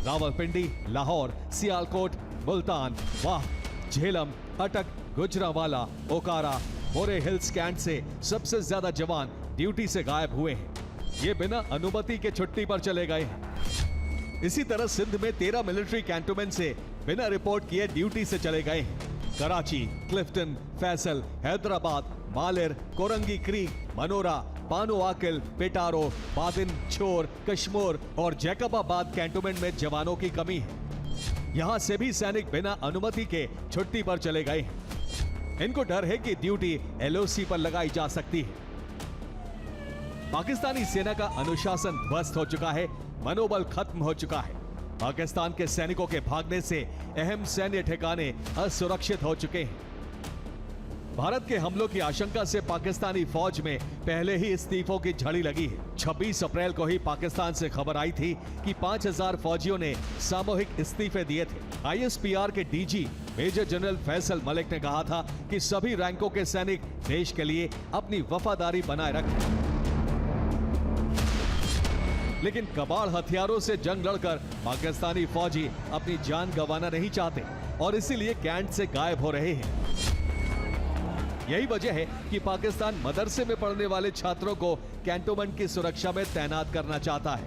रावलपिंडी, लाहौर, सियालकोट, मुल्तान, वाह, झेलम, अटक, गुजरांवाला, ओकारा, मोरे हिल्स कैंट से सबसे ज्यादा जवान ड्यूटी से गायब हुए हैं। ये बिना अनुमति के छुट्टी पर चले गए हैं। इसी तरह सिंध में 13 मिलिट्री कैंटोनमेंट से बिना रिपोर्ट किए ड्यूटी से चले गए हैं। कराची, क्लिफ्टन, फैसल, हैदराबाद, मालेर, कोरंगी क्रीक, मनोरा, पानो आकिल, पेटारो, बादिन, छोर, कश्मीर और जैकबाबाद कैंटोनमेंट में जवानों की कमी है। यहां से भी सैनिक बिना अनुमति के छुट्टी पर चले गए हैं। इनको डर है कि ड्यूटी एलओसी पर लगाई जा सकती है। पाकिस्तानी सेना का अनुशासन ध्वस्त हो चुका है, मनोबल खत्म हो चुका है। पाकिस्तान के सैनिकों के भागने से अहम सैन्य ठिकाने असुरक्षित हो चुके हैं। भारत के हमलों की आशंका से पाकिस्तानी फौज में पहले ही इस्तीफों की झड़ी लगी है। 26 अप्रैल को ही पाकिस्तान से खबर आई थी कि 5000 फौजियों ने सामूहिक इस्तीफे दिए थे। ISPR के DG major general Faisal Malik ने कहा था कि सभी रैंकों के सैनिक देश के लिए अपनी वफादारी बनाए रखें। लेकिन कबाड़ हथियारों से जंग लड़कर पाकिस्तानी फौजी अपनी जान गंवाना नहीं चाहते और इसीलिए कैंट से गायब हो रहे हैं। यही वजह है कि पाकिस्तान मदरसे में पढ़ने वाले छात्रों को कैंटोनमेंट की सुरक्षा में तैनात करना चाहता है।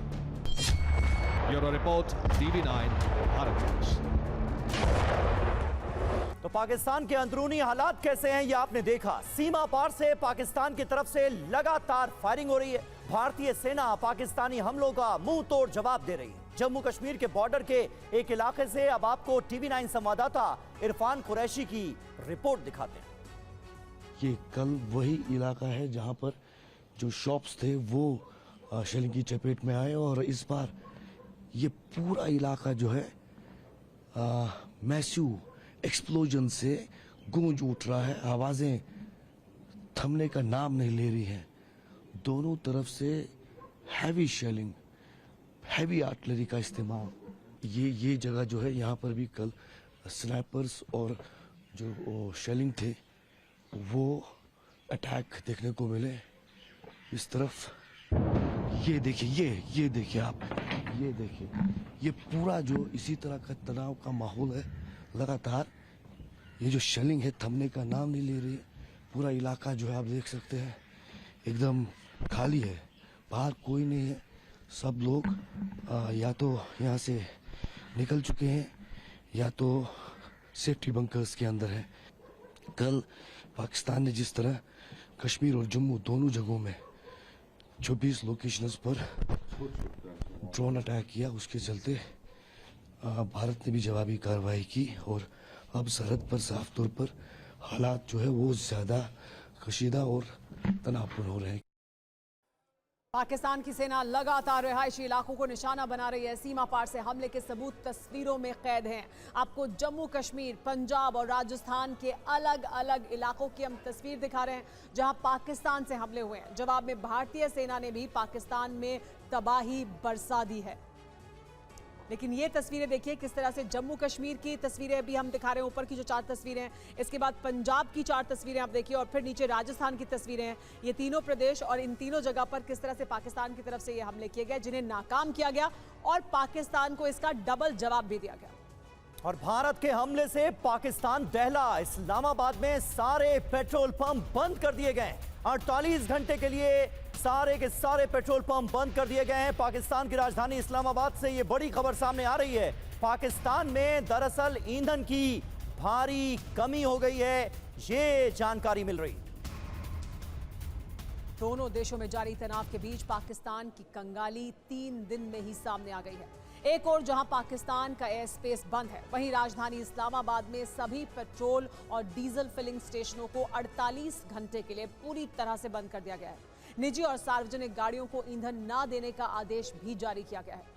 Bureau report, TV9 Bharat. तो पाकिस्तान के अंदरूनी हालात कैसे हैं ये आपने देखा। सीमा पार से पाकिस्तान की तरफ से लगातार फायरिंग हो रही है। भारतीय सेना पाकिस्तानी हमलों का मुंह तोड़ जवाब दे रही है। जम्मू कश्मीर के बॉर्डर के एक इलाके से अब आपको TV9 संवाददाता इरफान कुरैशी की रिपोर्ट दिखाते हैं। ये कल वही इलाका है जहां पर जो शॉप्स थे वो शेलिंग की चपेट में आए और इस बार ये पूरा इलाका जो है मैसिव एक्सप्लोजन से गूंज उठ रहा है। आवाजें थमने का नाम नहीं ले रही हैं। दोनों तरफ से हैवी शेलिंग, हैवी आर्टिलरी का इस्तेमाल। ये जगह जो है यहाँ पर भी कल स्नाइपर्स और जो शेलिंग थे वो अटैक देखने को मिले। इस तरफ ये देखिए, ये देखिए आप, ये देखिए, ये पूरा जो इसी तरह का तनाव का माहौल है। लगातार ये जो शेलिंग है थमने का नाम नहीं ले रही। पूरा इलाका जो है आप देख सकते हैं एकदम खाली है, बाहर कोई नहीं है। सब लोग या तो यहाँ से निकल चुके हैं या तो सेफ्टी बंकर्स के अंदर है। कल पाकिस्तान ने जिस तरह कश्मीर और जम्मू दोनों जगहों में 24 लोकेशंस पर ड्रोन अटैक किया, उसके चलते भारत ने भी जवाबी कार्रवाई की और अब सरहद पर साफ तौर पर हालात जो है वो ज्यादा कशीदा और तनावपूर्ण हो रहे हैं। पाकिस्तान की सेना लगातार रिहायशी इलाकों को निशाना बना रही है। सीमा पार से हमले के सबूत तस्वीरों में कैद हैं। आपको जम्मू कश्मीर, पंजाब और राजस्थान के अलग अलग इलाकों की हम तस्वीर दिखा रहे हैं जहां पाकिस्तान से हमले हुए हैं। जवाब में भारतीय सेना ने भी पाकिस्तान में तबाही बरसा दी है। लेकिन ये तस्वीरें देखिए किस तरह से जम्मू कश्मीर की तस्वीरें अभी हम दिखा रहे हैं, ऊपर की जो 4 तस्वीरें हैं, इसके बाद पंजाब की 4 तस्वीरें आप देखिए और फिर नीचे राजस्थान की तस्वीरें हैं। ये तीनों प्रदेश और इन तीनों जगह पर किस तरह से पाकिस्तान की तरफ से ये हमले किए गए जिन्हें नाकाम किया गया और पाकिस्तान को इसका डबल जवाब भी दिया गया। और भारत के हमले से पाकिस्तान दहला। इस्लामाबाद में सारे पेट्रोल पंप बंद कर दिए गए। 48 घंटे के लिए सारे के सारे पेट्रोल पंप बंद कर दिए गए हैं। पाकिस्तान की राजधानी इस्लामाबाद से ये बड़ी खबर सामने आ रही है। पाकिस्तान में दरअसल ईंधन की भारी कमी हो गई है, ये जानकारी मिल रही। दोनों देशों में जारी तनाव के बीच पाकिस्तान की कंगाली 3 दिन में ही सामने आ गई है। एक और जहां पाकिस्तान का एयर स्पेस बंद है, वहीं राजधानी इस्लामाबाद में सभी पेट्रोल और डीजल फिलिंग स्टेशनों को 48 घंटे के लिए पूरी तरह से बंद कर दिया गया है। निजी और सार्वजनिक गाड़ियों को ईंधन न देने का आदेश भी जारी किया गया है।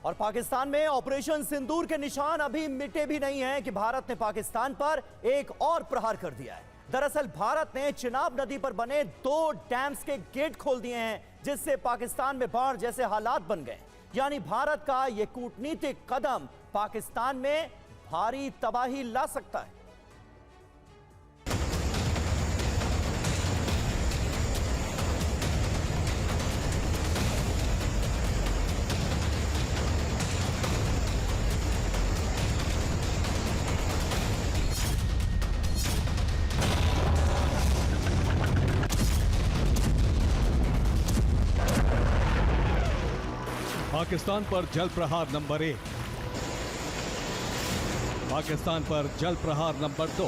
और पाकिस्तान में ऑपरेशन सिंदूर के निशान अभी मिटे भी नहीं हैं कि भारत ने पाकिस्तान पर एक और प्रहार कर दिया है। दरअसल भारत ने चिनाब नदी पर बने 2 डैम्स के गेट खोल दिए हैं, जिससे पाकिस्तान में बाढ़ जैसे हालात बन गए। यानी भारत का यह कूटनीतिक कदम पाकिस्तान में भारी तबाही ला सकता है। पाकिस्तान पर जल प्रहार नंबर 1, पाकिस्तान पर जल प्रहार नंबर 2।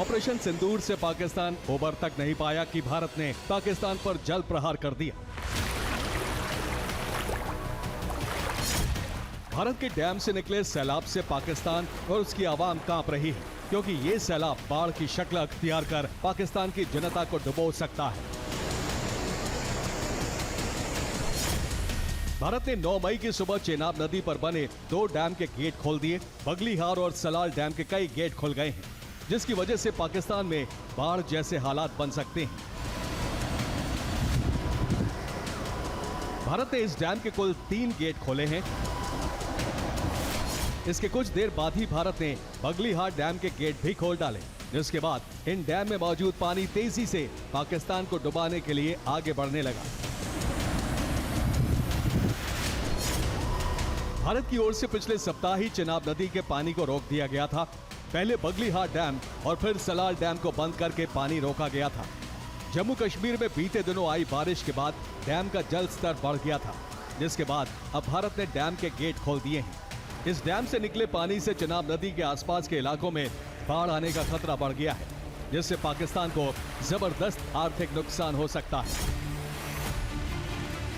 ऑपरेशन सिंदूर से पाकिस्तान उबर तक नहीं पाया कि भारत ने पाकिस्तान पर जल प्रहार कर दिया। भारत के डैम से निकले सैलाब से पाकिस्तान और उसकी आवाम कांप रही है, क्योंकि ये सैलाब बाढ़ की शक्ल अख्तियार कर पाकिस्तान की जनता को डुबो सकता है। भारत ने 9 मई की सुबह चेनाब नदी पर बने 2 डैम के गेट खोल दिए। बगलीहार और सलाल डैम के कई गेट खुल गए हैं, जिसकी वजह से पाकिस्तान में बाढ़ जैसे हालात बन सकते हैं। भारत ने इस डैम के कुल 3 गेट खोले हैं। इसके कुछ देर बाद ही भारत ने बगलीहार डैम के गेट भी खोल डाले, जिसके बाद इन डैम में मौजूद पानी तेजी से पाकिस्तान को डुबाने के लिए आगे बढ़ने लगा। भारत की ओर से पिछले सप्ताह ही चिनाब नदी के पानी को रोक दिया गया था। पहले बगलीहार डैम और फिर सलाल डैम को बंद करके पानी रोका गया था। जम्मू कश्मीर में बीते दिनों आई बारिश के बाद डैम का जल स्तर बढ़ गया था, जिसके बाद अब भारत ने डैम के गेट खोल दिए हैं। इस डैम से निकले पानी से चिनाब नदी के आसपास के इलाकों में बाढ़ आने का खतरा बढ़ गया है, जिससे पाकिस्तान को जबरदस्त आर्थिक नुकसान हो सकता है।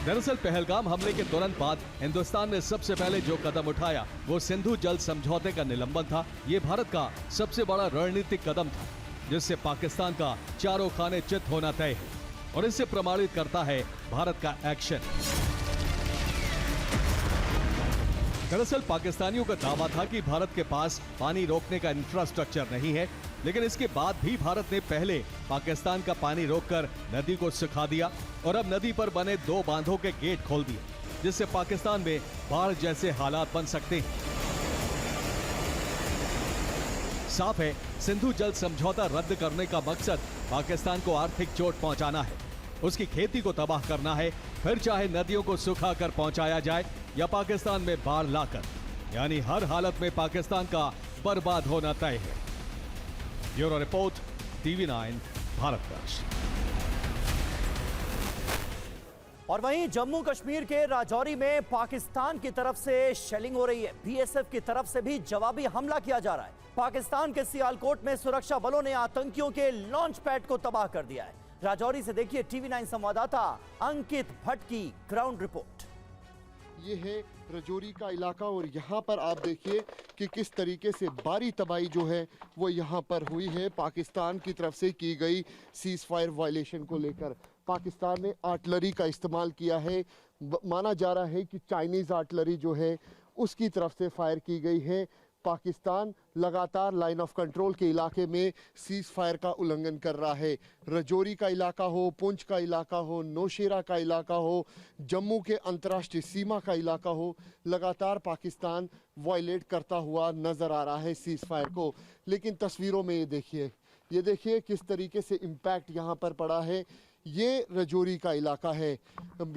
दरअसल पहलगाम हमले के तुरंत बाद हिंदुस्तान ने सबसे पहले जो कदम उठाया वो सिंधु जल समझौते का निलंबन था। ये भारत का सबसे बड़ा रणनीतिक कदम था, जिससे पाकिस्तान का चारों खाने चित होना तय है, और इससे प्रमाणित करता है भारत का एक्शन। दरअसल पाकिस्तानियों का दावा था कि भारत के पास पानी रोकने का इंफ्रास्ट्रक्चर नहीं है, लेकिन इसके बाद भी भारत ने पहले पाकिस्तान का पानी रोककर नदी को सुखा दिया और अब नदी पर बने 2 बांधों के गेट खोल दिए, जिससे पाकिस्तान में बाढ़ जैसे हालात बन सकते हैं। साफ है, सिंधु जल समझौता रद्द करने का मकसद पाकिस्तान को आर्थिक चोट पहुंचाना है, उसकी खेती को तबाह करना है, फिर चाहे नदियों को सुखा कर पहुंचाया जाए या पाकिस्तान में बाढ़ लाकर, यानी हर हालत में पाकिस्तान का बर्बाद होना तय है। Bureau report, TV9 Bharatvarsh. और वहीं जम्मू कश्मीर के राजौरी में पाकिस्तान की तरफ से शेलिंग हो रही है। BSF की तरफ से भी जवाबी हमला किया जा रहा है। पाकिस्तान के सियालकोट में सुरक्षा बलों ने आतंकियों के लॉन्च पैड को तबाह कर दिया है। राजौरी से देखिए TV9 संवाददाता अंकित भट्ट की ग्राउंड रिपोर्ट। ये है राजौरी का इलाका और यहाँ पर आप देखिए कि किस तरीके से भारी तबाही जो है वो यहाँ पर हुई है पाकिस्तान की तरफ से की गई सीज फायर वायलेशन को लेकर। पाकिस्तान ने आर्टिलरी का इस्तेमाल किया है। माना जा रहा है कि चाइनीज़ आर्टिलरी जो है उसकी तरफ से फायर की गई है। पाकिस्तान लगातार लाइन ऑफ कंट्रोल के इलाके में सीज फायर का उल्लंघन कर रहा है। राजौरी का इलाका हो, पुंछ का इलाका हो, नौशेरा का इलाका हो, जम्मू के अंतर्राष्ट्रीय सीमा का इलाका हो, लगातार पाकिस्तान वायलेट करता हुआ नज़र आ रहा है सीज फायर को। लेकिन तस्वीरों में ये देखिए किस तरीके से इम्पैक्ट यहाँ पर पड़ा है। ये राजौरी का इलाका है,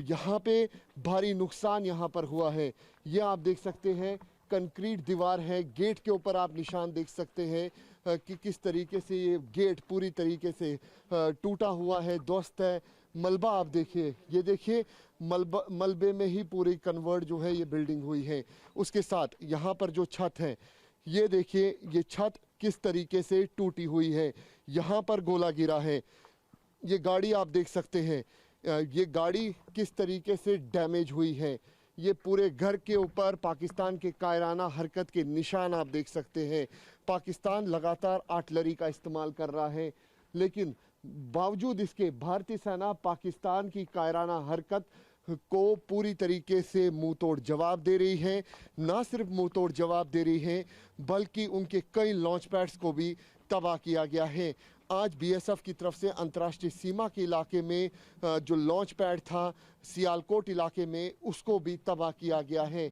यहाँ पे भारी नुकसान यहाँ पर हुआ है। ये आप देख सकते हैं कंक्रीट दीवार है, गेट के ऊपर आप निशान देख सकते हैं कि किस तरीके से ये गेट पूरी तरीके से टूटा हुआ है, ध्वस्त है। मलबा आप देखिए, ये देखिए मलबे में ही पूरी कन्वर्ट जो है ये बिल्डिंग हुई है। उसके साथ यहाँ पर जो छत है, ये देखिए ये छत किस तरीके से टूटी हुई है। यहाँ पर गोला गिरा है। ये गाड़ी आप देख सकते हैं, ये गाड़ी किस तरीके से डैमेज हुई है। ये पूरे घर के ऊपर पाकिस्तान के कायराना हरकत के निशान आप देख सकते हैं। पाकिस्तान लगातार आर्टिलरी का इस्तेमाल कर रहा है, लेकिन बावजूद इसके भारतीय सेना पाकिस्तान की कायराना हरकत को पूरी तरीके से मुंह तोड़ जवाब दे रही है। ना सिर्फ मुंह तोड़ जवाब दे रही है, बल्कि उनके कई लॉन्च पैड्स को भी तबाह किया गया है। आज बीएसएफ की तरफ से अंतर्राष्ट्रीय सीमा के इलाके में जो लॉन्च पैड था सियालकोट इलाके में, उसको भी तबाह किया गया है।